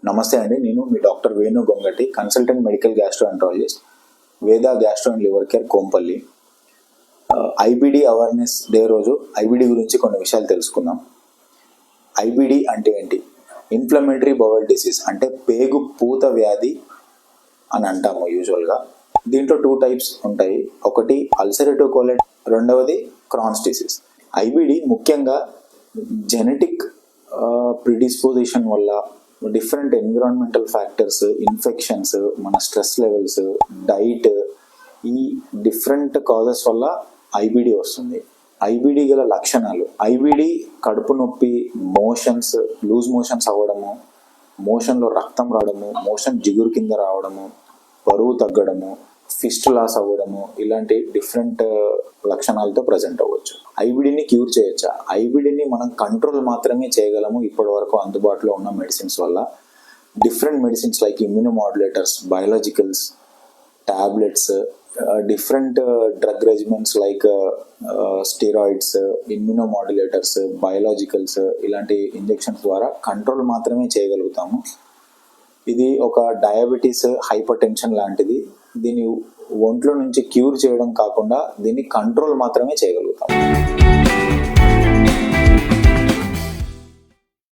నమస్తే అండి, నేను మీ doctor Venu Gongati, consultant medical gastroenterologist, Veda gastro and liver care, Kompally. IBD awareness day రోజు ఐబిడి గురించి కొన్ని విషయాలు తెలుసుకుందాం. ఐబిడి అంటే ఏంటి? ఇన్ఫ్లమేటరీ బౌల్ డిసీజ్, అంటే పేగు పూత వ్యాధి అని అంటాము యూజువల్గా. దీంట్లో 2 టైప్స్ ఉంటాయి. ఒకటి అల్సరేటివ్ కోలైట్, రెండవది క్రాన్స్ డిసీజ్. ఐబిడి ముఖ్యంగా జెనెటిక్ ప్రిడిస్పోజిషన్ వల్ల, డిఫరెంట్ ఎన్విరాన్మెంటల్ ఫ్యాక్టర్స్, ఇన్ఫెక్షన్స్, మన స్ట్రెస్ లెవెల్స్, డైట్, ఈ డిఫరెంట్ కాజెస్ వల్ల ఐబిడి వస్తుంది. ఐబిడి గల లక్షణాలు: ఐబిడి కడుపు నొప్పి, మోషన్స్, లూజ్ మోషన్స్ అవ్వడము, మోషన్లో రక్తం రావడము, మోషన్ జిగురు కింద రావడము, బరువు తగ్గడము, ఫిస్టులాస్ అవ్వడము, ఇలాంటి డిఫరెంట్ లక్షణాలతో ప్రజెంట్ అవ్వచ్చు. ఐబిడిని క్యూర్ చేయొచ్చా? ఐబిడిని మనం కంట్రోల్ మాత్రమే చేయగలము ఇప్పటి వరకు అందుబాటులో ఉన్న మెడిసిన్స్ వల్ల. Different medicines like immunomodulators, biologicals, tablets, different drug regiments like steroids, immunomodulators, biologicals, ఇలాంటి ఇంజెక్షన్స్ ద్వారా కంట్రోల్ మాత్రమే చేయగలుగుతాము. ఇది ఒక డయాబెటీస్, హైపర్ టెన్షన్ లాంటిది. దీన్ని ఒంట్లో నుంచి క్యూర్ చేయడం కాకుండా దీన్ని కంట్రోల్ మాత్రమే చేయగలుగుతాము.